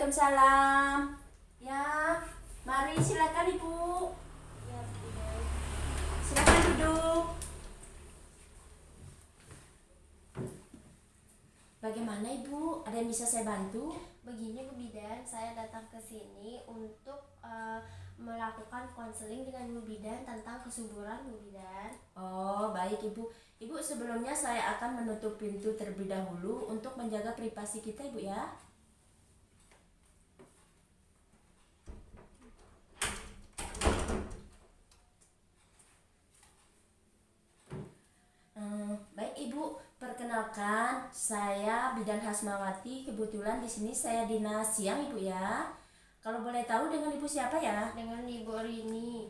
Waalaikumsalam. Ya, mari silakan Ibu. Ya, Bu. Silakan duduk. Bagaimana Ibu? Ada yang bisa saya bantu? Begini Bu Bidan, saya datang ke sini untuk melakukan konseling dengan Bu Bidan tentang kesuburan Bu Bidan. Oh, baik Ibu. Ibu, sebelumnya saya akan menutup pintu terlebih dahulu untuk menjaga privasi kita Ibu ya. Baik Ibu, perkenalkan saya Bidan Hasmawati. Kebetulan di sini saya dinas siang Ibu ya. Kalau boleh tahu dengan Ibu siapa ya? Dengan Ibu Rini.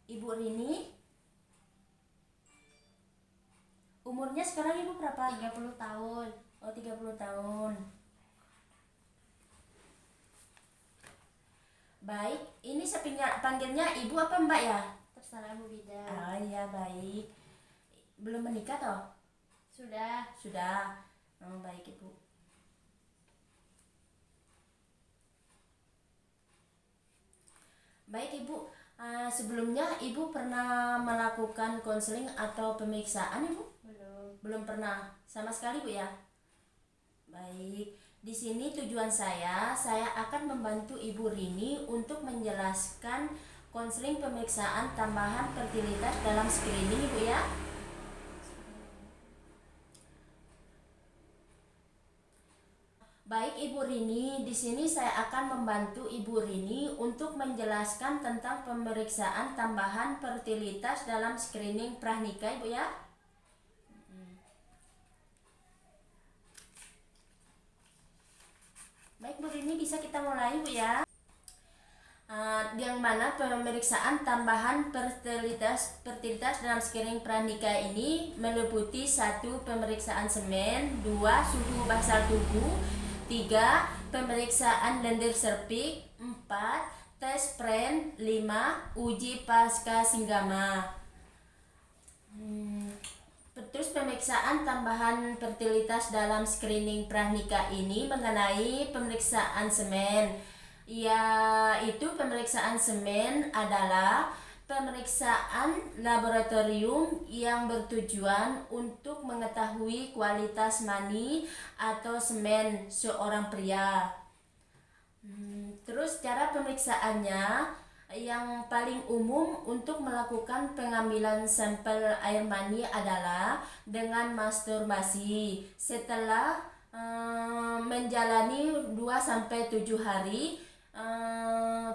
Ibu Rini. Umurnya sekarang Ibu berapa? 30 tahun. Oh, 30 tahun. Baik, ini saya panggilnya Ibu apa Mbak ya? Terserah Bu Bidan. Ah iya, baik. Belum menikah toh? Sudah. Sudah. Oh, baik Ibu. Baik Ibu, sebelumnya Ibu pernah melakukan konseling atau pemeriksaan Ibu? Belum. Belum pernah sama sekali Bu ya? Baik, di sini tujuan saya akan membantu Ibu Rini untuk menjelaskan konseling pemeriksaan tambahan fertilitas dalam screening Ibu ya. Baik Ibu Rini, di sini saya akan membantu Ibu Rini untuk menjelaskan tentang pemeriksaan tambahan fertilitas dalam screening pranikah Ibu ya. Baik Bu Rini, bisa kita mulai Bu ya. Yang mana pemeriksaan tambahan fertilitas dalam screening pranikah ini meliputi 1. Pemeriksaan semen, 2. Suhu basal tubuh, 3. Pemeriksaan lendir serviks, 4. Tes pren, 5. Uji pasca singgama. Terus pemeriksaan tambahan fertilitas dalam screening pranikah ini mengenai pemeriksaan semen. Yaitu pemeriksaan semen adalah pemeriksaan laboratorium yang bertujuan untuk mengetahui kualitas mani atau semen seorang pria. Terus cara pemeriksaannya yang paling umum untuk melakukan pengambilan sampel air mani adalah dengan masturbasi setelah menjalani 2-7 hari.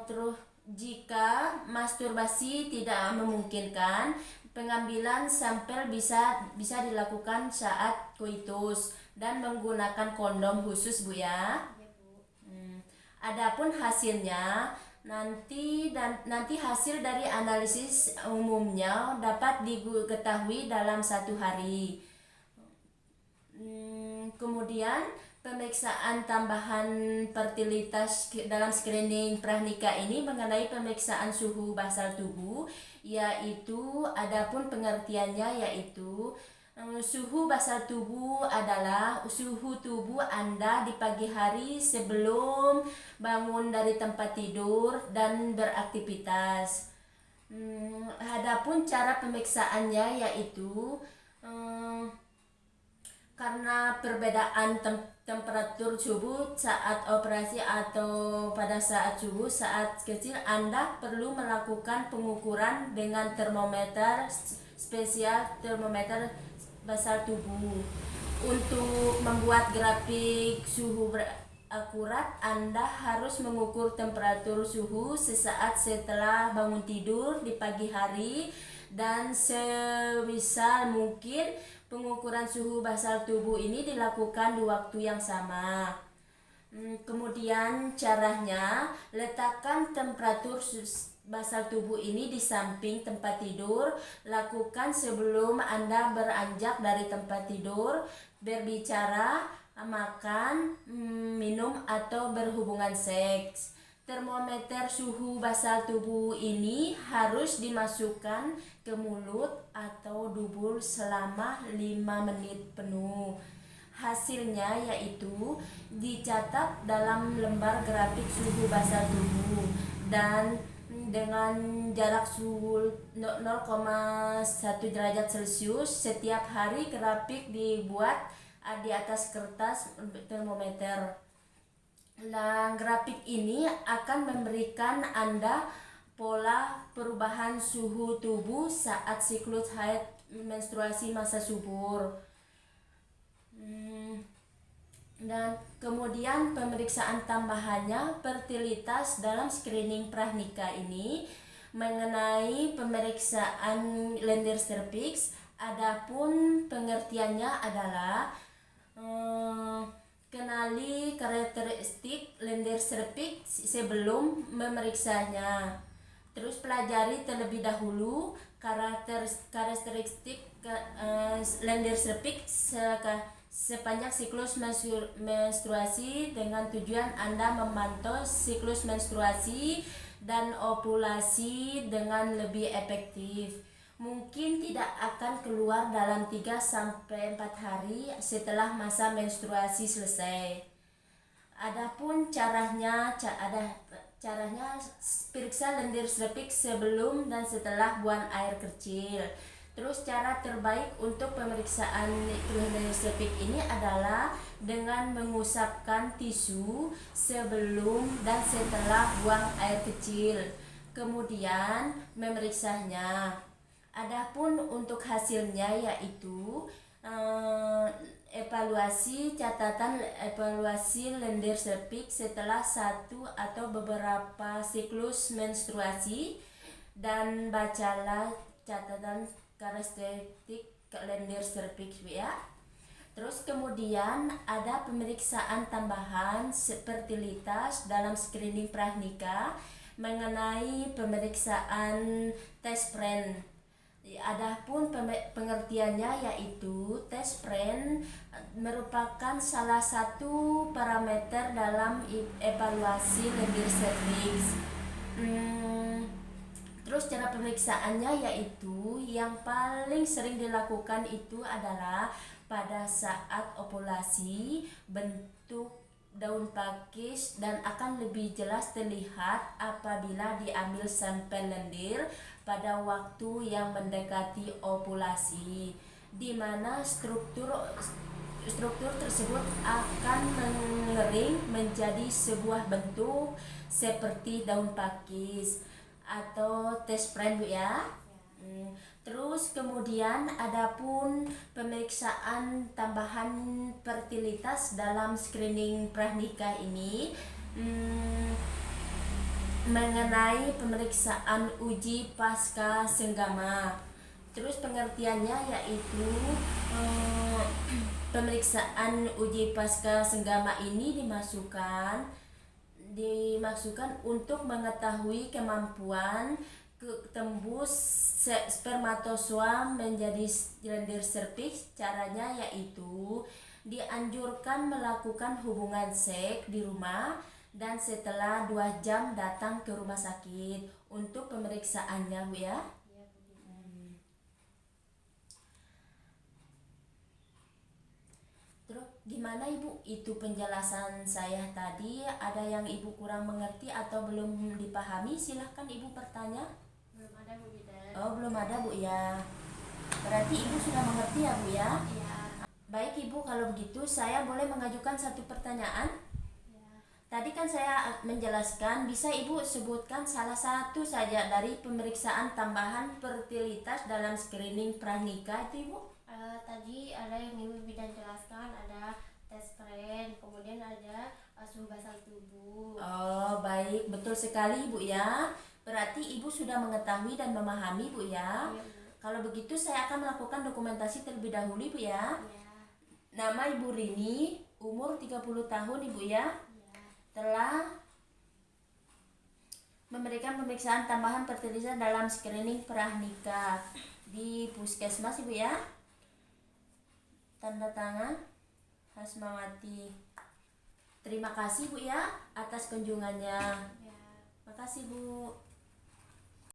Terus jika masturbasi tidak memungkinkan, pengambilan sampel bisa dilakukan saat koitus dan menggunakan kondom khusus Bu ya. Ya Bu. Adapun hasilnya nanti hasil dari analisis umumnya dapat diketahui dalam 1 hari. Kemudian pemeriksaan tambahan fertilitas dalam screening pranikah ini mengenai pemeriksaan suhu basal tubuh, yaitu adapun pengertiannya yaitu suhu basal tubuh adalah suhu tubuh Anda di pagi hari sebelum bangun dari tempat tidur dan beraktivitas. Adapun cara pemeriksaannya yaitu karena perbedaan temperatur tubuh saat operasi atau pada saat subuh saat kecil, Anda perlu melakukan pengukuran dengan termometer spesial, termometer basal tubuh. Untuk membuat grafik suhu akurat, Anda harus mengukur temperatur suhu sesaat setelah bangun tidur di pagi hari, dan sebisa mungkin pengukuran suhu basal tubuh ini dilakukan di waktu yang sama. Kemudian caranya, letakkan temperatur basal tubuh ini di samping tempat tidur. Lakukan sebelum Anda beranjak dari tempat tidur, berbicara, makan, minum, atau berhubungan seks. Termometer suhu basal tubuh ini harus dimasukkan ke mulut atau dubur selama 5 menit penuh. hasilnya yaitu dicatat dalam lembar grafik suhu basal tubuh dan dengan jarak suhu 0,1 derajat Celcius. Setiap hari grafik dibuat di atas kertas termometer. Nah, grafik ini akan memberikan Anda pola perubahan suhu tubuh saat siklus haid menstruasi masa subur. Dan kemudian pemeriksaan tambahannya fertilitas dalam screening pranikah ini mengenai pemeriksaan lendir cervix. Adapun pengertiannya adalah kenali karakteristik lendir cervix sebelum memeriksanya. Terus pelajari terlebih dahulu karakteristik lendir cervix sepanjang siklus menstruasi dengan tujuan Anda memantau siklus menstruasi dan ovulasi dengan lebih efektif. Mungkin tidak akan keluar dalam 3-4 hari setelah masa menstruasi selesai. Adapun caranya periksa lendir cervix sebelum dan setelah buang air kecil. Terus cara terbaik untuk pemeriksaan lendir cervix ini adalah dengan mengusapkan tisu sebelum dan setelah buang air kecil, kemudian memeriksanya. Adapun untuk hasilnya yaitu catatan evaluasi lendir cervix setelah 1 atau beberapa siklus menstruasi, dan bacalah catatan karakteristik lendir cervix ya. Terus kemudian ada pemeriksaan tambahan fertilitas dalam screening pranikah mengenai pemeriksaan tes Pren. Adapun pengertiannya yaitu tes Pren merupakan salah satu parameter dalam evaluasi lendir cervix. Terus cara pemeriksaannya yaitu yang paling sering dilakukan itu adalah pada saat ovulasi, bentuk daun pakis dan akan lebih jelas terlihat apabila diambil sampel lendir pada waktu yang mendekati ovulasi, di mana struktur tersebut akan mengering menjadi sebuah bentuk seperti daun pakis atau tes Pren Bu ya. Terus kemudian adapun pemeriksaan tambahan fertilitas dalam screening pranikah ini mengenai pemeriksaan uji pasca senggama. Terus pengertiannya yaitu pemeriksaan uji pasca senggama ini dimaksudkan untuk mengetahui kemampuan tembus spermatozoa menjadi lendir cervix. Caranya yaitu dianjurkan melakukan hubungan seks di rumah dan setelah 2 jam datang ke rumah sakit untuk pemeriksaannya Bu ya. Terus gimana Ibu itu penjelasan saya tadi, ada yang Ibu kurang mengerti atau belum dipahami? Silahkan Ibu bertanya. Belum ada Bu Bidan. Oh belum ada Bu ya, berarti Ibu sudah mengerti ya Bu ya? Iya. Baik Ibu, kalau begitu saya boleh mengajukan satu pertanyaan? Ya. Tadi kan saya menjelaskan, bisa Ibu sebutkan salah satu saja dari pemeriksaan tambahan fertilitas dalam screening pranikah itu Ibu? Tadi ada yang Ibu Bidan jelaskan, ada tes Pren, kemudian ada suhu basal tubuh. Oh baik, betul sekali Bu ya. Berarti Ibu sudah mengetahui dan memahami Bu ya. Iya, Bu. Kalau begitu saya akan melakukan dokumentasi terlebih dahulu Bu ya. Iya. Nama Ibu Rini, umur 30 tahun Ibu ya. Iya. Telah memberikan pemeriksaan tambahan fertilitas dalam screening pranikah di puskesmas Ibu ya. Tanda tangan Hasmawati. Terima kasih Bu ya atas kunjungannya. Ya. Makasih Bu.